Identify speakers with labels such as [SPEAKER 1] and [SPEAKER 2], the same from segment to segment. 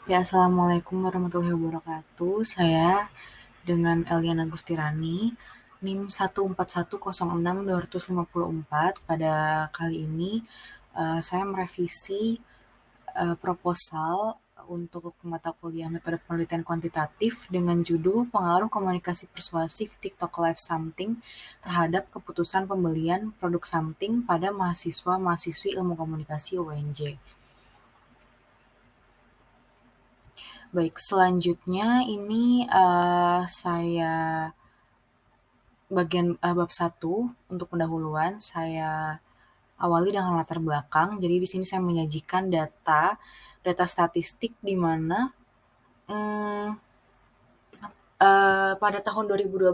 [SPEAKER 1] Ya, Assalamualaikum warahmatullahi wabarakatuh. Saya dengan Eliana Gustirani, NIM 14106-254. Pada kali ini, saya merevisi proposal untuk mata kuliah metode penelitian kuantitatif dengan judul Pengaruh Komunikasi Persuasif TikTok Live Something terhadap keputusan pembelian produk something pada mahasiswa-mahasiswi ilmu komunikasi UNJ. Baik, selanjutnya ini saya bab 1 untuk pendahuluan saya awali dengan latar belakang. Jadi di sini saya menyajikan data statistik di mana hmm, pada tahun 2012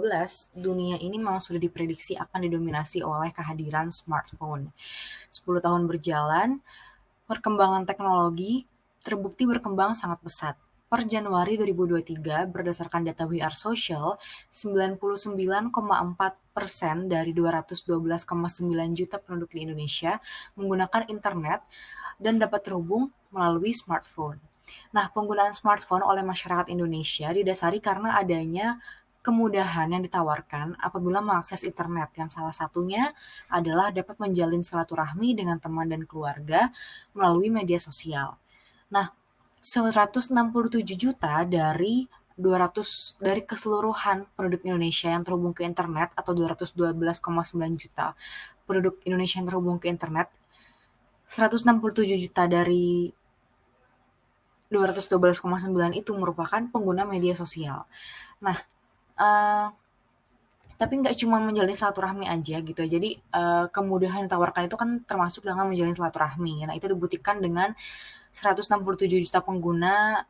[SPEAKER 1] dunia ini memang sudah diprediksi akan didominasi oleh kehadiran smartphone. 10 tahun berjalan, perkembangan teknologi terbukti berkembang sangat pesat. Per Januari 2023, berdasarkan data We Are Social, 99,4% dari 212,9 juta penduduk di Indonesia menggunakan internet dan dapat terhubung melalui smartphone. Nah, penggunaan smartphone oleh masyarakat Indonesia didasari karena adanya kemudahan yang ditawarkan apabila mengakses internet, yang salah satunya adalah dapat menjalin silaturahmi dengan teman dan keluarga melalui media sosial. Nah, 167 juta dari keseluruhan penduduk Indonesia yang terhubung ke internet atau 212,9 juta penduduk Indonesia yang terhubung ke internet, 167 juta dari 212,9 itu merupakan pengguna media sosial. Nah, uh, tapi nggak cuma menjalin silaturahmi aja gitu. Jadi kemudahan yang ditawarkan itu kan termasuk dengan menjalin silaturahmi. Nah, itu dibuktikan dengan 167 juta pengguna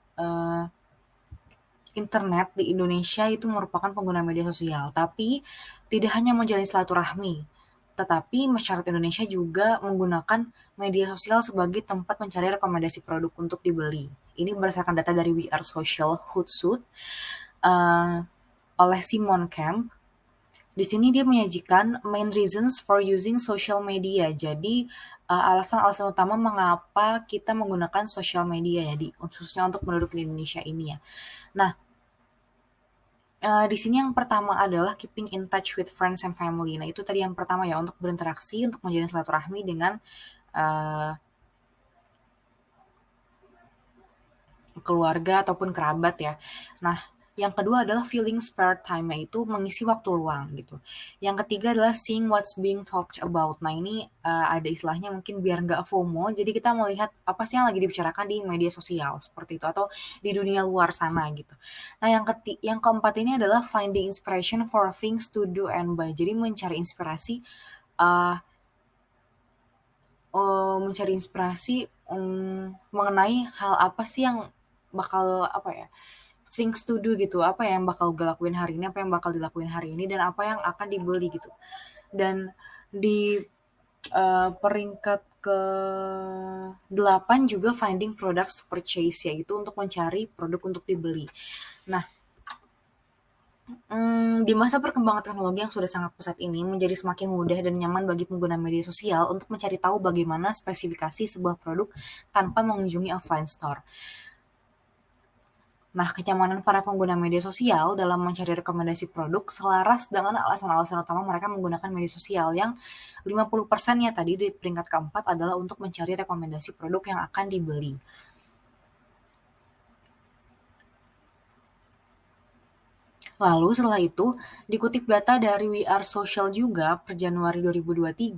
[SPEAKER 1] internet di Indonesia itu merupakan pengguna media sosial. Tapi tidak hanya menjalin silaturahmi, tetapi masyarakat Indonesia juga menggunakan media sosial sebagai tempat mencari rekomendasi produk untuk dibeli. Ini berdasarkan data dari We Are Social Hootsuite uh, oleh Simon Camp. Di sini dia menyajikan main reasons for using social media. Jadi alasan-alasan utama mengapa kita menggunakan social media ya, khususnya untuk penduduk di Indonesia ini ya. Nah, di sini yang pertama adalah keeping in touch with friends and family. Nah, itu tadi yang pertama ya, untuk berinteraksi, untuk menjalin silaturahmi dengan uh, keluarga ataupun kerabat ya. Nah, yang kedua adalah feeling spare time, yaitu mengisi waktu luang gitu. Yang ketiga adalah seeing what's being talked about. Nah, ini ada istilahnya mungkin biar nggak FOMO, jadi kita melihat apa sih yang lagi dibicarakan di media sosial seperti itu atau di dunia luar sana gitu. Nah, yang keempat ini adalah finding inspiration for things to do and buy. Jadi uh, mencari inspirasi mengenai hal apa sih yang bakal apa ya, things to do gitu, apa yang bakal gue lakuin hari ini, apa yang bakal dilakuin hari ini, dan apa yang akan dibeli gitu. Dan di peringkat ke 8 juga finding products to purchase, yaitu untuk mencari produk untuk dibeli. Nah, di masa perkembangan teknologi yang sudah sangat pesat ini, menjadi semakin mudah dan nyaman bagi pengguna media sosial untuk mencari tahu bagaimana spesifikasi sebuah produk tanpa mengunjungi offline store. Nah, kenyamanan para pengguna media sosial dalam mencari rekomendasi produk selaras dengan alasan-alasan utama mereka menggunakan media sosial, yang 50%-nya tadi di peringkat keempat adalah untuk mencari rekomendasi produk yang akan dibeli. Lalu setelah itu, dikutip data dari We Are Social juga, per Januari 2023,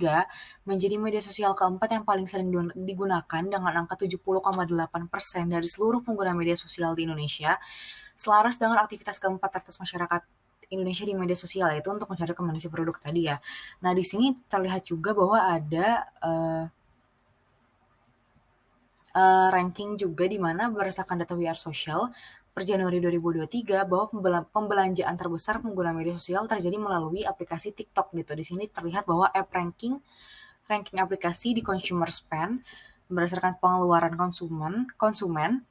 [SPEAKER 1] menjadi media sosial keempat yang paling sering digunakan dengan angka 70,8% dari seluruh pengguna media sosial di Indonesia, selaras dengan aktivitas keempat atas masyarakat Indonesia di media sosial, yaitu untuk mencari rekomendasi produk tadi ya. Nah, di sini terlihat juga bahwa ada ranking juga di mana berdasarkan data We Are Social per Januari 2023 bahwa pembelanjaan terbesar pengguna media sosial terjadi melalui aplikasi TikTok gitu. Di sini terlihat bahwa ranking aplikasi di consumer spend berdasarkan pengeluaran konsumen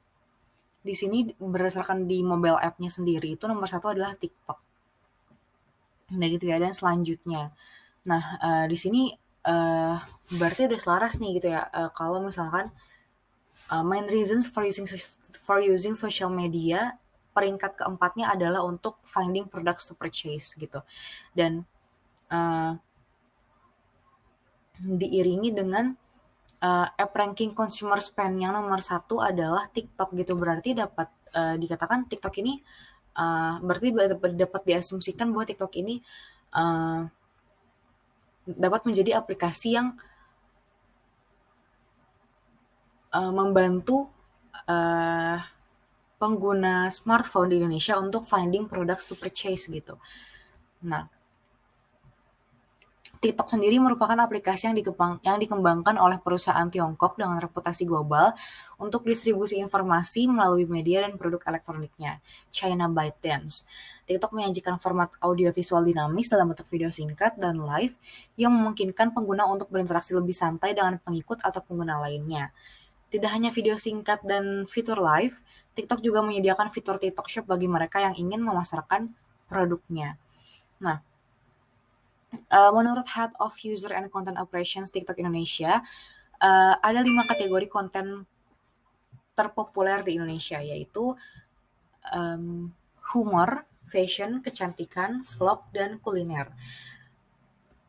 [SPEAKER 1] di sini berdasarkan di mobile app-nya sendiri itu nomor satu adalah TikTok. Nah gitu ya, dan selanjutnya. Nah di sini berarti udah selaras nih gitu ya, kalau misalkan Main reasons for using social media, peringkat keempatnya adalah untuk finding products to purchase gitu. Dan diiringi dengan app ranking consumer spend yang nomor satu adalah TikTok gitu. Berarti dapat dikatakan TikTok ini berarti dapat diasumsikan bahwa TikTok ini dapat menjadi aplikasi yang membantu pengguna smartphone di Indonesia untuk finding products to purchase gitu. Nah, TikTok sendiri merupakan aplikasi yang dikembangkan oleh perusahaan Tiongkok dengan reputasi global untuk distribusi informasi melalui media dan produk elektroniknya, China ByteDance. TikTok menyajikan format audiovisual dinamis dalam bentuk video singkat dan live yang memungkinkan pengguna untuk berinteraksi lebih santai dengan pengikut atau pengguna lainnya. Tidak hanya video singkat dan fitur live, TikTok juga menyediakan fitur TikTok Shop bagi mereka yang ingin memasarkan produknya. Nah, menurut Head of User and Content Operations TikTok Indonesia, ada 5 kategori konten terpopuler di Indonesia, yaitu humor, fashion, kecantikan, vlog, dan kuliner.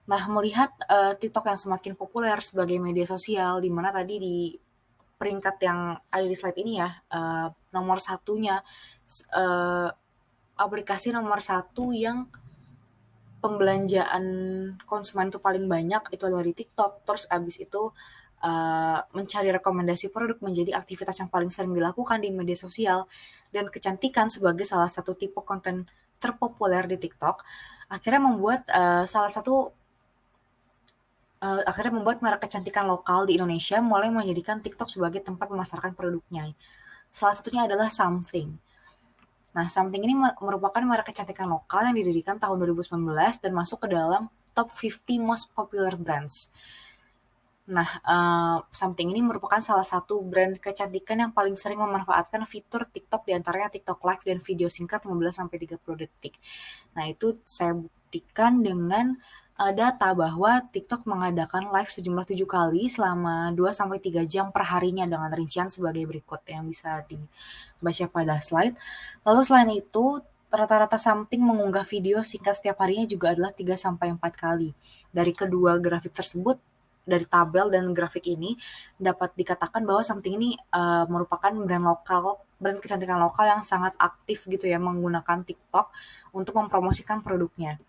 [SPEAKER 1] Nah, melihat TikTok yang semakin populer sebagai media sosial, di mana tadi di peringkat yang ada di slide ini ya, nomor satunya, aplikasi nomor satu yang pembelanjaan konsumen itu paling banyak itu adalah di TikTok. Terus abis itu mencari rekomendasi produk menjadi aktivitas yang paling sering dilakukan di media sosial, dan kecantikan sebagai salah satu tipe konten terpopuler di TikTok akhirnya membuat merek kecantikan lokal di Indonesia mulai menjadikan TikTok sebagai tempat memasarkan produknya. Salah satunya adalah Something. Nah, Something ini merupakan merek kecantikan lokal yang didirikan tahun 2019 dan masuk ke dalam top 50 most popular brands. Nah, Something ini merupakan salah satu brand kecantikan yang paling sering memanfaatkan fitur TikTok, diantaranya TikTok Live dan video singkat 15-30 detik. Nah, itu saya buktikan dengan data bahwa TikTok mengadakan live sejumlah 7 kali selama 2-3 jam per harinya dengan rincian sebagai berikut yang bisa dibaca pada slide. Lalu selain itu, rata-rata Something mengunggah video singkat setiap harinya juga adalah 3-4 kali. Dari kedua grafik tersebut, dari tabel dan grafik ini dapat dikatakan bahwa Something ini merupakan brand kecantikan lokal yang sangat aktif gitu ya, menggunakan TikTok untuk mempromosikan produknya.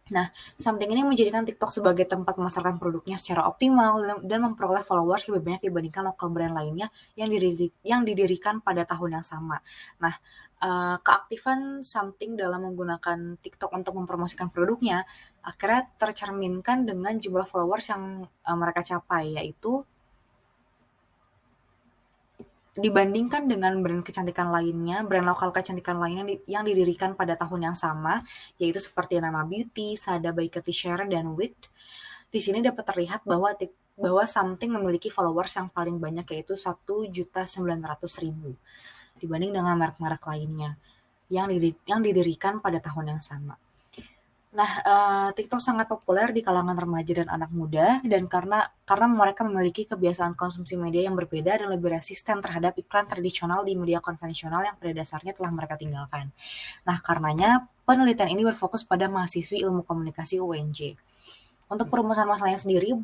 [SPEAKER 1] Nah, Something ini menjadikan TikTok sebagai tempat memasarkan produknya secara optimal dan memperoleh followers lebih banyak dibandingkan lokal brand lainnya yang didirikan pada tahun yang sama. Nah, keaktifan Something dalam menggunakan TikTok untuk mempromosikan produknya akhirnya tercerminkan dengan jumlah followers yang mereka capai, yaitu dibandingkan dengan brand kecantikan lainnya, brand lokal kecantikan lainnya yang didirikan pada tahun yang sama, yaitu seperti Nama Beauty, Sada by Cathy Sharon, dan WIT. Di sini dapat terlihat bahwa Something memiliki followers yang paling banyak, yaitu 1.900.000 dibanding dengan merek-merek lainnya yang didirikan pada tahun yang sama. Nah, TikTok sangat populer di kalangan remaja dan anak muda, dan karena mereka memiliki kebiasaan konsumsi media yang berbeda dan lebih resisten terhadap iklan tradisional di media konvensional yang pada dasarnya telah mereka tinggalkan. Nah, karenanya penelitian ini berfokus pada mahasiswi ilmu komunikasi UNJ. Untuk perumusan masalahnya sendiri,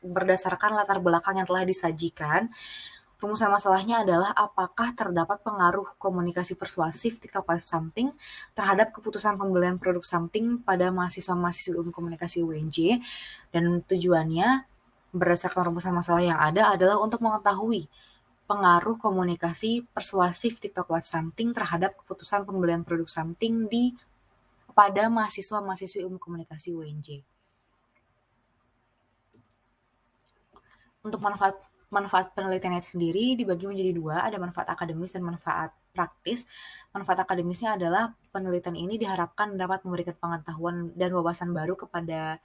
[SPEAKER 1] berdasarkan latar belakang yang telah disajikan, rumusan masalahnya adalah apakah terdapat pengaruh komunikasi persuasif TikTok Live Something terhadap keputusan pembelian produk Something pada mahasiswa-mahasiswi ilmu komunikasi UNJ, dan tujuannya berdasarkan rumusan masalah yang ada adalah untuk mengetahui pengaruh komunikasi persuasif TikTok Live Something terhadap keputusan pembelian produk Something pada mahasiswa-mahasiswi ilmu komunikasi UNJ. Untuk manfaat penelitiannya sendiri dibagi menjadi 2, ada manfaat akademis dan manfaat praktis. Manfaat akademisnya adalah penelitian ini diharapkan dapat memberikan pengetahuan dan wawasan baru kepada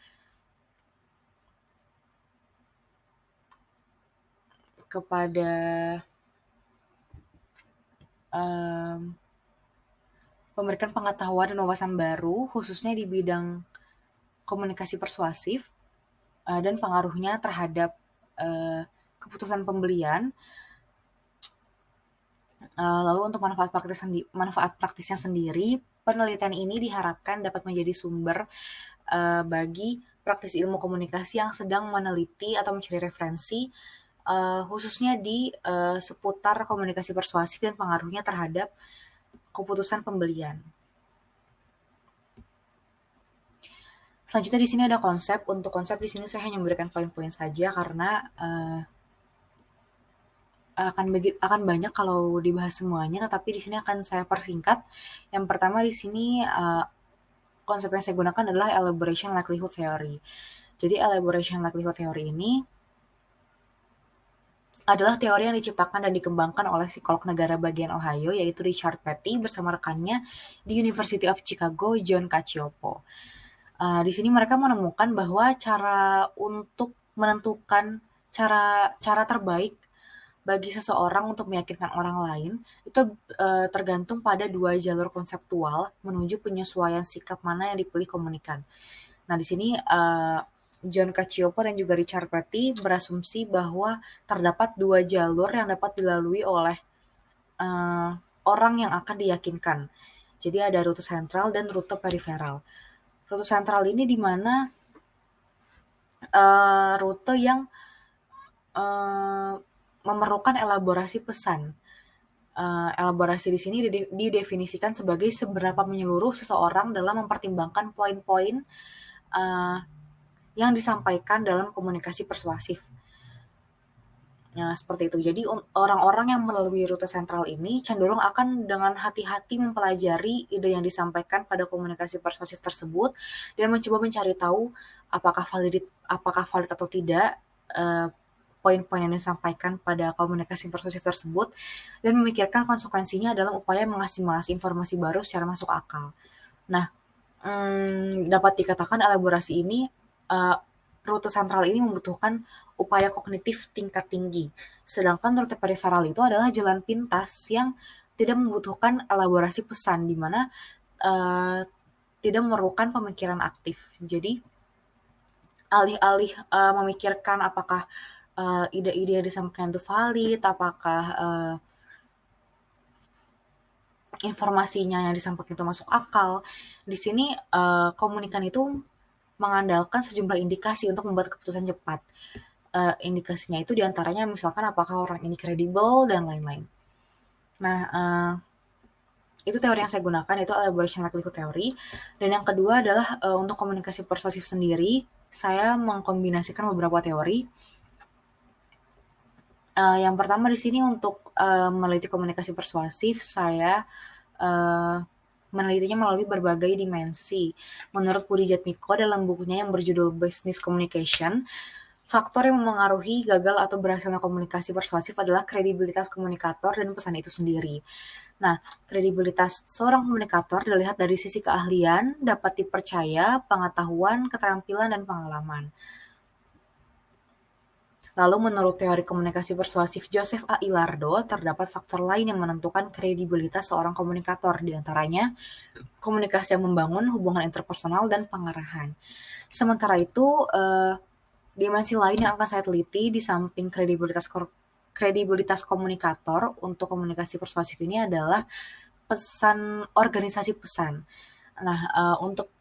[SPEAKER 1] memberikan pengetahuan dan wawasan baru khususnya di bidang komunikasi persuasif dan pengaruhnya terhadap keputusan pembelian. Lalu untuk manfaat praktisnya sendiri, penelitian ini diharapkan dapat menjadi sumber bagi praktisi ilmu komunikasi yang sedang meneliti atau mencari referensi, khususnya di seputar komunikasi persuasif dan pengaruhnya terhadap keputusan pembelian. Selanjutnya di sini ada konsep. Untuk konsep di sini saya hanya memberikan poin-poin saja karena akan banyak kalau dibahas semuanya, tetapi di sini akan saya persingkat. Yang pertama di sini konsep yang saya gunakan adalah elaboration likelihood theory. Jadi elaboration likelihood theory ini adalah teori yang diciptakan dan dikembangkan oleh psikolog negara bagian Ohio, yaitu Richard Petty bersama rekannya di University of Chicago, John Cacioppo. Di sini mereka menemukan bahwa cara untuk menentukan cara terbaik bagi seseorang untuk meyakinkan orang lain itu tergantung pada 2 jalur konseptual menuju penyesuaian sikap mana yang dipilih komunikan. Nah, di sini John Cacioppo dan juga Richard Petty berasumsi bahwa terdapat 2 jalur yang dapat dilalui oleh orang yang akan diyakinkan. Jadi ada rute sentral dan rute periferal. Rute sentral ini di mana rute yang memerlukan elaborasi pesan. Elaborasi di sini didefinisikan sebagai seberapa menyeluruh seseorang dalam mempertimbangkan poin-poin yang disampaikan dalam komunikasi persuasif. Nah, seperti itu. Jadi orang-orang yang melalui rute sentral ini cenderung akan dengan hati-hati mempelajari ide yang disampaikan pada komunikasi persuasif tersebut dan mencoba mencari tahu apakah valid atau tidak poin-poin yang disampaikan pada komunikasi persuasif tersebut dan memikirkan konsekuensinya dalam upaya mengasimilasi informasi baru secara masuk akal. Nah, dapat dikatakan elaborasi ini rute sentral ini membutuhkan upaya kognitif tingkat tinggi. Sedangkan rute periferal itu adalah jalan pintas yang tidak membutuhkan elaborasi pesan, di mana tidak memerlukan pemikiran aktif. Jadi, alih-alih memikirkan apakah ide-ide yang disampaikan itu valid, apakah informasinya yang disampaikan itu masuk akal, di sini komunikan itu mengandalkan sejumlah indikasi untuk membuat keputusan cepat. Indikasinya itu diantaranya misalkan apakah orang ini kredibel dan lain-lain. Nah, itu teori yang saya gunakan, itu elaboration likelihood theory. Dan yang kedua adalah untuk komunikasi persuasif sendiri, saya mengkombinasikan beberapa teori. Yang pertama di sini untuk meneliti komunikasi persuasif, saya menelitinya melalui berbagai dimensi. Menurut Budi Jatmiko dalam bukunya yang berjudul Business Communication, faktor yang memengaruhi gagal atau berhasilnya komunikasi persuasif adalah kredibilitas komunikator dan pesan itu sendiri. Nah, kredibilitas seorang komunikator dilihat dari sisi keahlian, dapat dipercaya, pengetahuan, keterampilan, dan pengalaman. Lalu menurut teori komunikasi persuasif Joseph A. Ilardo, terdapat faktor lain yang menentukan kredibilitas seorang komunikator, diantaranya komunikasi yang membangun hubungan interpersonal dan pengarahan. Sementara itu, dimensi lain yang akan saya teliti di samping kredibilitas komunikator untuk komunikasi persuasif ini adalah organisasi pesan. Nah, untuk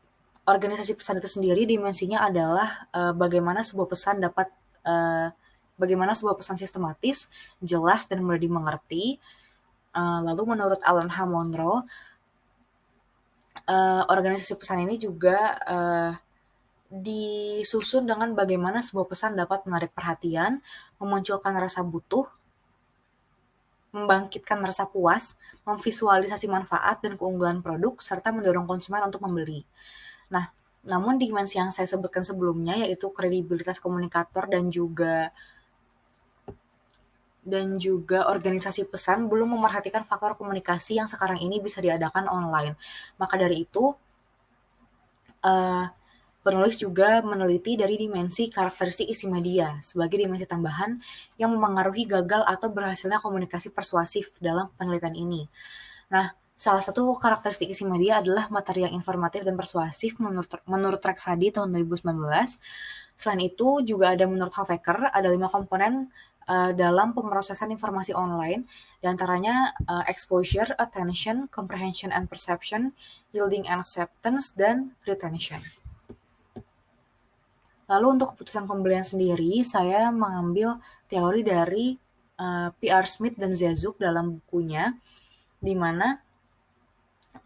[SPEAKER 1] organisasi pesan itu sendiri dimensinya adalah bagaimana sebuah pesan sistematis, jelas, dan mudah dimengerti. Lalu menurut Alan H. Monroe, organisasi pesan ini juga disusun dengan bagaimana sebuah pesan dapat menarik perhatian, memunculkan rasa butuh, membangkitkan rasa puas, memvisualisasi manfaat dan keunggulan produk, serta mendorong konsumen untuk membeli. Nah, namun dimensi yang saya sebutkan sebelumnya, yaitu kredibilitas komunikator dan juga organisasi pesan belum memerhatikan faktor komunikasi yang sekarang ini bisa diadakan online. Maka dari itu, penulis juga meneliti dari dimensi karakteristik isi media sebagai dimensi tambahan yang memengaruhi gagal atau berhasilnya komunikasi persuasif dalam penelitian ini. Nah, salah satu karakteristik isi media adalah materi yang informatif dan persuasif menurut Reksadi tahun 2019. Selain itu, juga ada menurut Hofecker, ada 5 komponen dalam pemrosesan informasi online, di antaranya exposure, attention, comprehension and perception, yielding and acceptance, dan retention. Lalu untuk keputusan pembelian sendiri, saya mengambil teori dari P.R. Smith dan Zazuk dalam bukunya, di mana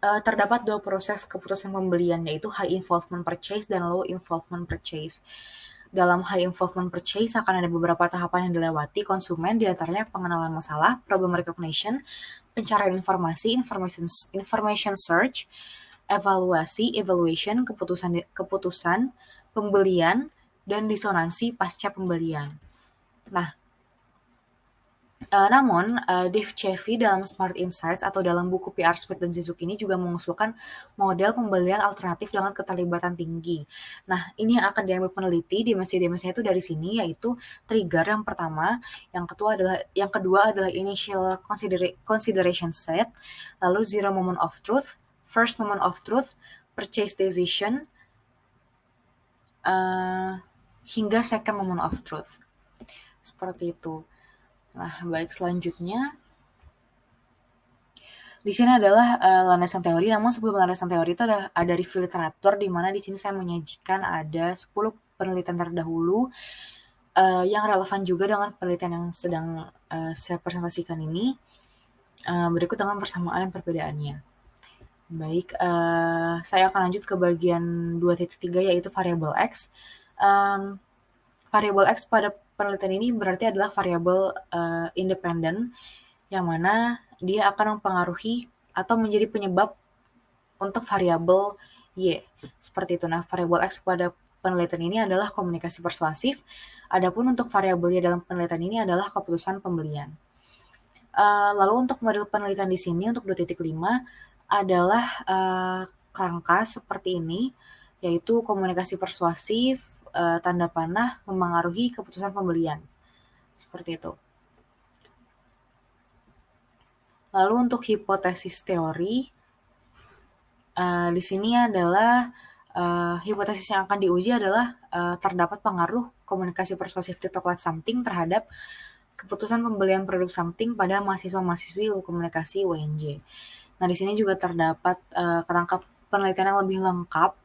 [SPEAKER 1] terdapat dua proses keputusan pembelian, yaitu high involvement purchase dan low involvement purchase. Dalam high involvement purchase akan ada beberapa tahapan yang dilewati konsumen, di antaranya pengenalan masalah, problem recognition, pencarian informasi, information search, evaluation, keputusan, pembelian, dan disonansi pasca pembelian. Namun, Dave Chevy dalam Smart Insights atau dalam buku P.R. Smith dan Zizuk ini juga mengusulkan model pembelian alternatif dengan keterlibatan tinggi. Nah, ini yang akan diambil peneliti, dimensi-dimensinya itu dari sini, yaitu trigger yang pertama, yang kedua adalah initial consideration set, lalu zero moment of truth, first moment of truth, purchase decision, hingga second moment of truth. Seperti itu. Nah, baik, selanjutnya di sini adalah landasan teori. Namun sebelum landasan teori itu ada review literatur, di mana di sini saya menyajikan ada 10 penelitian terdahulu yang relevan juga dengan penelitian yang sedang saya presentasikan ini. Berikut dengan persamaan dan perbedaannya. Baik, saya akan lanjut ke bagian 2.3, yaitu variabel X. Variabel X pada penelitian ini berarti adalah variabel independen, yang mana dia akan mempengaruhi atau menjadi penyebab untuk variabel Y. Seperti itu. Nah, variabel X pada penelitian ini adalah komunikasi persuasif, adapun untuk variabel Y dalam penelitian ini adalah keputusan pembelian. Lalu untuk model penelitian di sini untuk 2.5 adalah kerangka seperti ini, yaitu komunikasi persuasif, tanda panah memengaruhi keputusan pembelian. Seperti itu. Lalu untuk hipotesis teori, di sini adalah hipotesis yang akan diuji adalah terdapat pengaruh komunikasi persuasif to talk like something terhadap keputusan pembelian produk something pada mahasiswa-mahasiswi ilmu komunikasi UNJ. Nah, di sini juga terdapat kerangka penelitian yang lebih lengkap,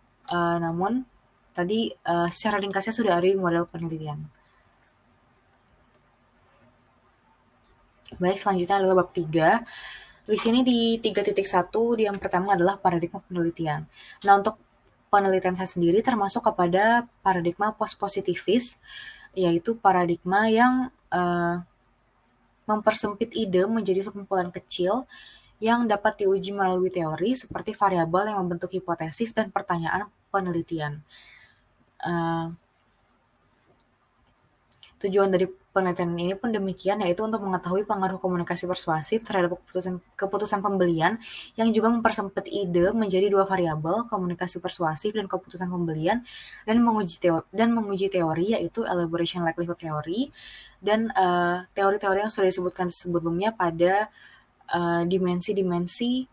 [SPEAKER 1] namun tadi secara ringkasnya sudah ada di model penelitian. Baik, selanjutnya adalah bab 3. Di sini di 3.1, yang pertama adalah paradigma penelitian. Nah, untuk penelitian saya sendiri termasuk kepada paradigma post-positivis, yaitu paradigma yang mempersempit ide menjadi sekumpulan kecil yang dapat diuji melalui teori seperti variabel yang membentuk hipotesis dan pertanyaan penelitian. Tujuan dari penelitian ini pun demikian, yaitu untuk mengetahui pengaruh komunikasi persuasif terhadap keputusan pembelian yang juga mempersempit ide menjadi dua variabel, komunikasi persuasif dan keputusan pembelian, dan menguji teori yaitu elaboration likelihood theory dan teori-teori yang sudah disebutkan sebelumnya pada dimensi-dimensi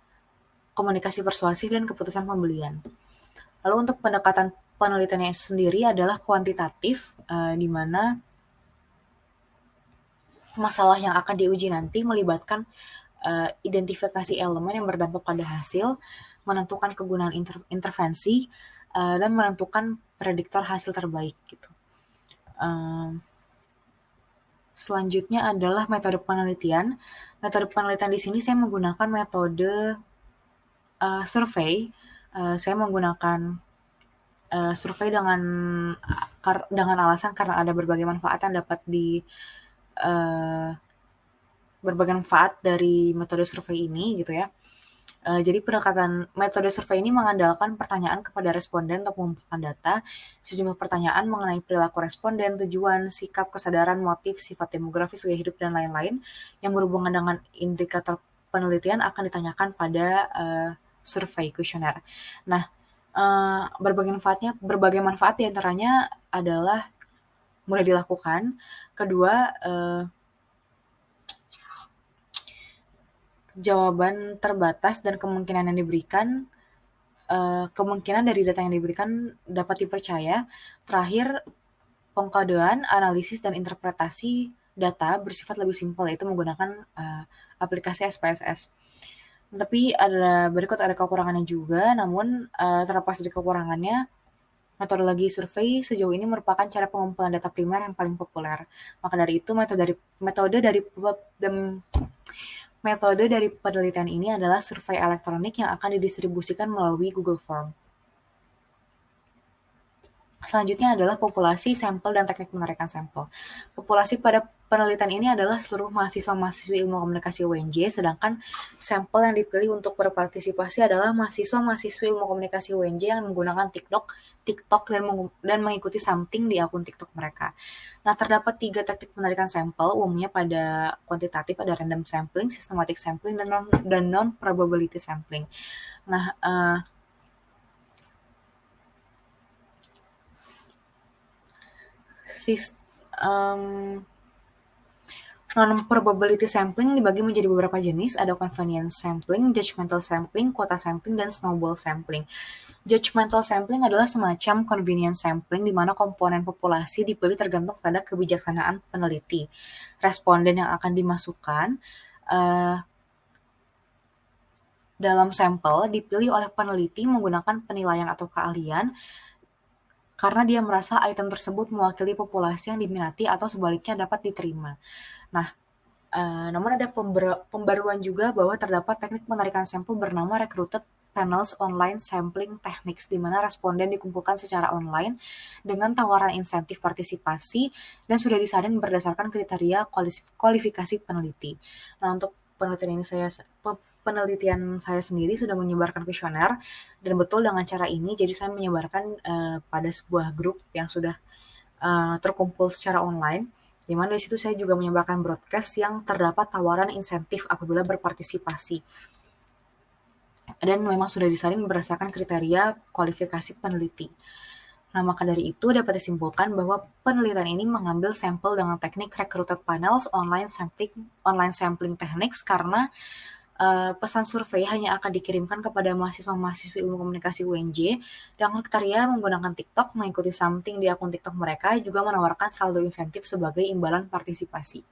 [SPEAKER 1] komunikasi persuasif dan keputusan pembelian. Lalu untuk pendekatan penelitiannya sendiri adalah kuantitatif, di mana masalah yang akan diuji nanti melibatkan identifikasi elemen yang berdampak pada hasil, menentukan kegunaan intervensi, dan menentukan prediktor hasil terbaik. Gitu. Selanjutnya adalah metode penelitian. Metode penelitian di sini saya menggunakan metode survei. Saya menggunakan survei dengan alasan karena ada berbagai manfaat yang dapat berbagai manfaat dari metode survei ini gitu ya. Jadi pendekatan metode survei ini mengandalkan pertanyaan kepada responden untuk mengumpulkan data, sejumlah pertanyaan mengenai perilaku responden, tujuan, sikap, kesadaran, motif, sifat demografis, gaya hidup, dan lain-lain yang berhubungan dengan indikator penelitian akan ditanyakan pada survei kuesioner. Nah, berbagai manfaat diantaranya adalah mudah dilakukan. Kedua, jawaban terbatas dan kemungkinan dari data yang diberikan dapat dipercaya. Terakhir, pengkodean, analisis, dan interpretasi data bersifat lebih simpel, yaitu menggunakan aplikasi SPSS. Tapi ada kekurangannya juga, namun terlepas dari kekurangannya, metodologi survei sejauh ini merupakan cara pengumpulan data primer yang paling populer. Maka dari itu, metode dari penelitian ini adalah survei elektronik yang akan didistribusikan melalui Google Form. Selanjutnya adalah populasi, sampel, dan teknik penarikan sampel. Populasi pada penelitian ini adalah seluruh mahasiswa-mahasiswi ilmu komunikasi UNJ, sedangkan sampel yang dipilih untuk berpartisipasi adalah mahasiswa-mahasiswi ilmu komunikasi UNJ yang menggunakan TikTok dan mengikuti something di akun TikTok mereka. Nah, terdapat 3 teknik penarikan sampel, umumnya pada kuantitatif, ada random sampling, systematic sampling, dan non-probability sampling. Nah, non-probability sampling dibagi menjadi beberapa jenis, ada convenience sampling, judgmental sampling, quota sampling, dan snowball sampling. Judgmental sampling adalah semacam convenience sampling di mana komponen populasi dipilih tergantung pada kebijaksanaan peneliti. Responden yang akan dimasukkan dalam sampel dipilih oleh peneliti menggunakan penilaian atau keahlian karena dia merasa item tersebut mewakili populasi yang diminati atau sebaliknya dapat diterima. Nah, namun ada pembaruan juga bahwa terdapat teknik penarikan sampel bernama Recruited Panels Online Sampling Techniques, di mana responden dikumpulkan secara online dengan tawaran insentif partisipasi dan sudah disaring berdasarkan kriteria kualifikasi peneliti. Nah, untuk penelitian saya sendiri sudah menyebarkan kuesioner, dan betul dengan cara ini, jadi saya menyebarkan pada sebuah grup yang sudah terkumpul secara online, di mana di situ saya juga menyebarkan broadcast yang terdapat tawaran insentif apabila berpartisipasi. Dan memang sudah disaring berdasarkan kriteria kualifikasi peneliti. Nah, maka dari itu dapat disimpulkan bahwa penelitian ini mengambil sampel dengan teknik recruited panels online sampling techniques karena pesan survei hanya akan dikirimkan kepada mahasiswa-mahasiswi ilmu komunikasi UNJ dengan kriteria menggunakan TikTok, mengikuti something di akun TikTok mereka, juga menawarkan saldo insentif sebagai imbalan partisipasi.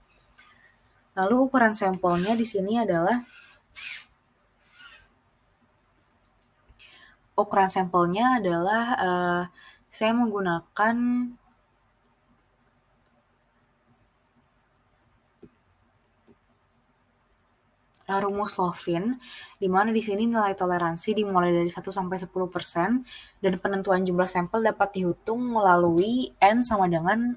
[SPEAKER 1] Lalu ukuran sampelnya di sini adalah saya menggunakan rumus Lovin, di mana di sini nilai toleransi dimulai dari 1 sampai 10% dan penentuan jumlah sampel dapat dihitung melalui N sama dengan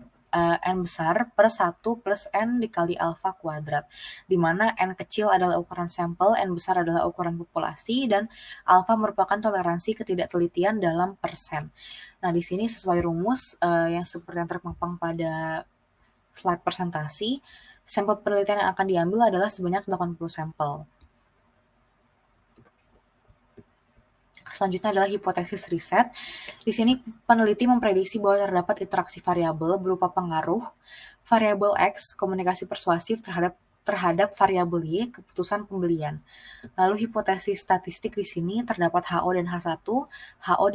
[SPEAKER 1] N besar per 1 plus N dikali alfa kuadrat, di mana N kecil adalah ukuran sampel, N besar adalah ukuran populasi, dan alfa merupakan toleransi ketidaktelitian dalam persen. Nah, di sini sesuai rumus yang seperti yang terpampang pada slide presentasi, sampel penelitian yang akan diambil adalah sebanyak 80 sampel. Selanjutnya adalah hipotesis riset. Di sini peneliti memprediksi bahwa terdapat interaksi variabel berupa pengaruh variabel X komunikasi persuasif terhadap variabel Y keputusan pembelian. Lalu hipotesis statistik di sini terdapat HO dan H1. HO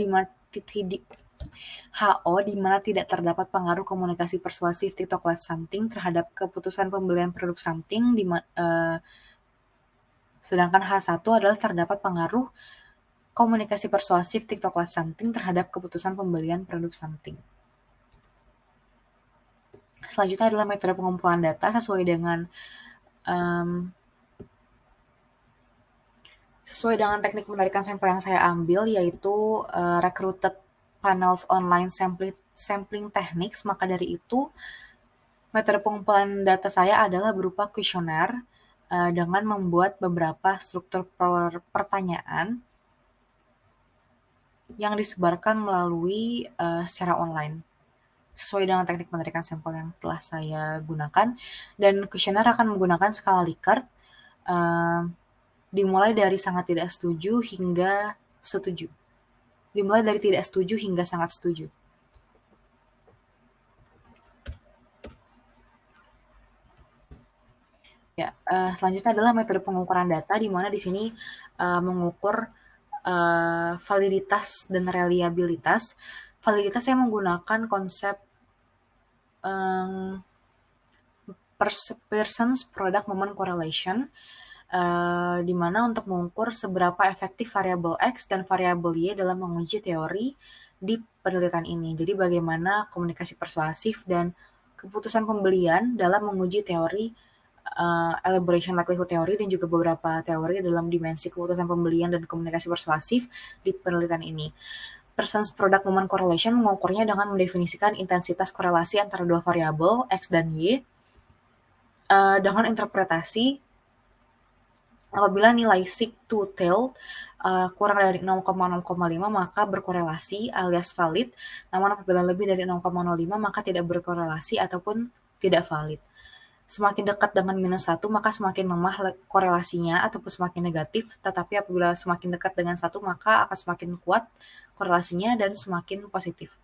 [SPEAKER 1] di mana tidak terdapat pengaruh komunikasi persuasif TikTok Live Something terhadap keputusan pembelian produk something, sedangkan H1 adalah terdapat pengaruh komunikasi persuasif TikTok Live Something terhadap keputusan pembelian produk something. Selanjutnya adalah metode pengumpulan data sesuai dengan teknik penarikan sampel yang saya ambil, yaitu recruited panels online sampling techniques. Maka dari itu, metode pengumpulan data saya adalah berupa kuesioner dengan membuat beberapa struktur pertanyaan yang disebarkan melalui secara online sesuai dengan teknik penarikan sampel yang telah saya gunakan. Dan kuesioner akan menggunakan skala Likert dimulai dari sangat tidak setuju hingga setuju. Dimulai dari tidak setuju hingga sangat setuju. Ya, selanjutnya adalah metode pengukuran data, di mana di sini mengukur validitas dan reliabilitas. Validitas saya menggunakan konsep Pearson's Product Moment Correlation, di mana untuk mengukur seberapa efektif variabel X dan variabel Y dalam menguji teori di penelitian ini. Jadi bagaimana komunikasi persuasif dan keputusan pembelian dalam menguji teori elaboration likelihood theory dan juga beberapa teori dalam dimensi keputusan pembelian dan komunikasi persuasif di penelitian ini. Pearson's Product Moment Correlation mengukurnya dengan mendefinisikan intensitas korelasi antara dua variabel X dan Y dengan interpretasi apabila nilai seek to tell kurang dari 0,05 maka berkorelasi alias valid, namun apabila lebih dari 0,05 maka tidak berkorelasi ataupun tidak valid. Semakin dekat dengan -1 maka semakin lemah korelasinya ataupun semakin negatif, tetapi apabila semakin dekat dengan 1 maka akan semakin kuat korelasinya dan semakin positif.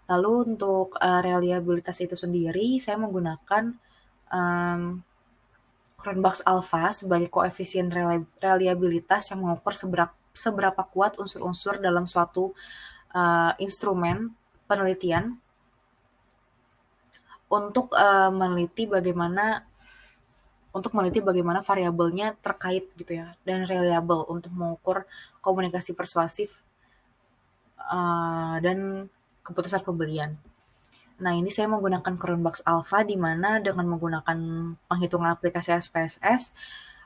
[SPEAKER 1] Lalu untuk reliabilitas itu sendiri, saya menggunakan Cronbach's alpha sebagai koefisien reliabilitas yang mengukur seberapa kuat unsur-unsur dalam suatu instrumen penelitian untuk meneliti bagaimana variabelnya terkait gitu ya, dan reliable untuk mengukur komunikasi persuasif dan keputusan pembelian. Nah, ini saya menggunakan Cronbach's alpha di mana dengan menggunakan penghitungan aplikasi SPSS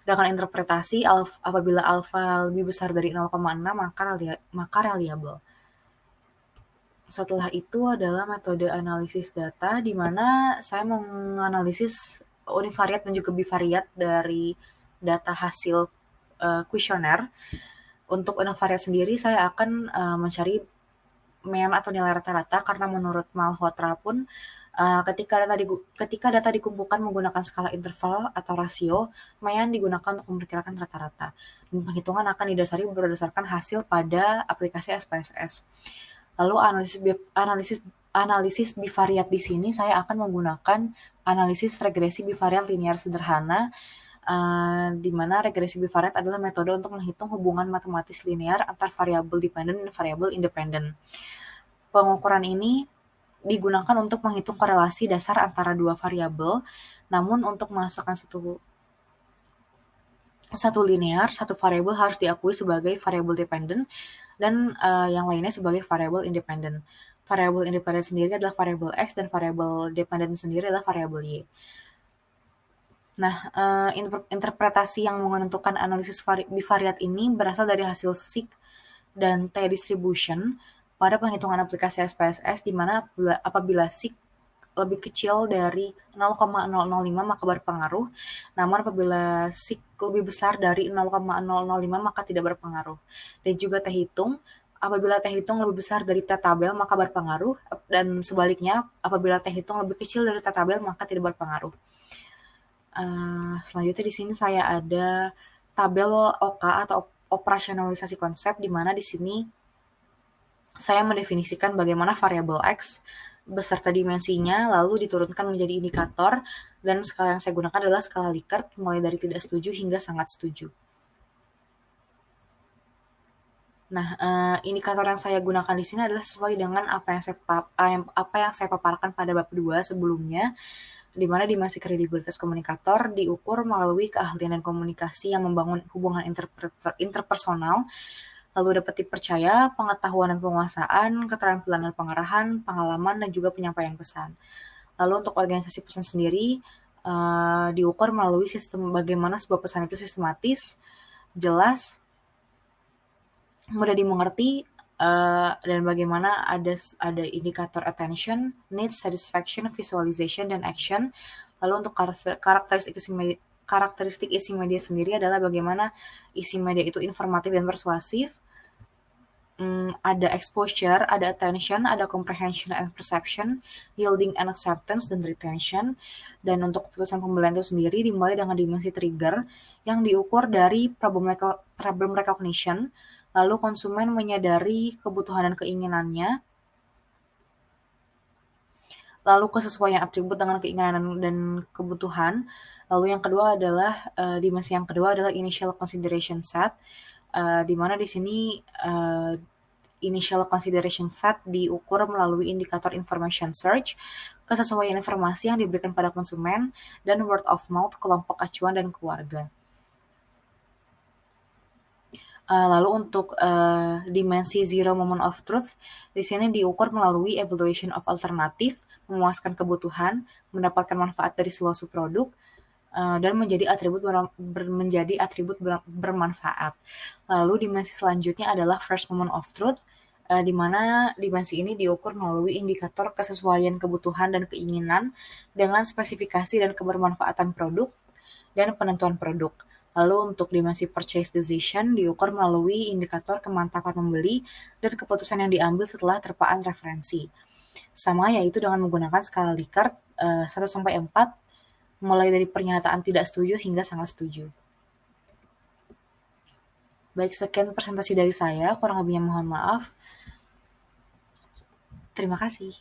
[SPEAKER 1] dengan interpretasi apabila alpha lebih besar dari 0,6 maka reliable. Setelah itu adalah metode analisis data di mana saya menganalisis univariat dan juga bivariat dari data hasil kuesioner. Untuk univariat sendiri saya akan mencari mean atau nilai rata-rata karena menurut Malhotra pun ketika data dikumpulkan menggunakan skala interval atau rasio, mean digunakan untuk memperkirakan rata-rata. Dan penghitungan akan didasari berdasarkan hasil pada aplikasi SPSS. Lalu analisis bivariat di sini saya akan menggunakan analisis regresi bivariat linear sederhana, di mana regresi bivariat adalah metode untuk menghitung hubungan matematis linear antar variabel dependen dan variabel independen. Pengukuran ini digunakan untuk menghitung korelasi dasar antara dua variabel, namun untuk memasukkan satu linear, satu variabel harus diakui sebagai variabel dependen dan yang lainnya sebagai variabel independen. Variabel independen sendiri adalah variabel X dan variabel dependen sendiri adalah variabel Y. Nah, interpretasi yang menentukan analisis bivariat ini berasal dari hasil seek dan t-distribution pada penghitungan aplikasi SPSS, di mana apabila seek lebih kecil dari 0,005 maka berpengaruh, namun apabila seek lebih besar dari 0,005 maka tidak berpengaruh. Dan juga t-hitung, apabila t-hitung lebih besar dari t-tabel maka berpengaruh, dan sebaliknya apabila t-hitung lebih kecil dari t-tabel maka tidak berpengaruh. Selanjutnya di sini saya ada tabel OK atau operasionalisasi konsep, di mana di sini saya mendefinisikan bagaimana variabel X beserta dimensinya lalu diturunkan menjadi indikator, dan skala yang saya gunakan adalah skala Likert mulai dari tidak setuju hingga sangat setuju. Nah, indikator yang saya gunakan di sini adalah sesuai dengan apa yang saya paparkan pada bab 2 sebelumnya, di mana dimensi kredibilitas komunikator diukur melalui keahlian dan komunikasi yang membangun hubungan interpersonal, lalu dapat dipercaya, pengetahuan dan penguasaan, keterampilan dan pengarahan, pengalaman, dan juga penyampaian pesan. Lalu untuk organisasi pesan sendiri, diukur melalui sistem bagaimana sebuah pesan itu sistematis, jelas, mudah dimengerti, dan bagaimana ada indikator attention, need, satisfaction, visualization, dan action. Lalu untuk karakteristik isi media sendiri adalah bagaimana isi media itu informatif dan persuasif, ada exposure, ada attention, ada comprehension and perception, yielding and acceptance, dan retention. Dan untuk keputusan pembelian itu sendiri dimulai dengan dimensi trigger yang diukur dari problem recognition, lalu konsumen menyadari kebutuhan dan keinginannya, lalu kesesuaian atribut dengan keinginan dan kebutuhan. Lalu yang kedua adalah dimensi yang kedua adalah initial consideration set, di mana di sini initial consideration set diukur melalui indikator information search, kesesuaian informasi yang diberikan pada konsumen, dan word of mouth kelompok acuan dan keluarga. Lalu untuk dimensi zero moment of truth, di sini diukur melalui evaluation of alternatif, memuaskan kebutuhan, mendapatkan manfaat dari suatu produk, dan menjadi atribut bermanfaat. Lalu dimensi selanjutnya adalah first moment of truth, di mana dimensi ini diukur melalui indikator kesesuaian kebutuhan dan keinginan dengan spesifikasi dan kebermanfaatan produk dan penentuan produk. Lalu untuk dimensi purchase decision diukur melalui indikator kemantapan membeli dan keputusan yang diambil setelah terpaan referensi. Sama yaitu dengan menggunakan skala Likert 1-4, mulai dari pernyataan tidak setuju hingga sangat setuju. Baik, sekian presentasi dari saya, kurang lebihnya mohon maaf. Terima kasih.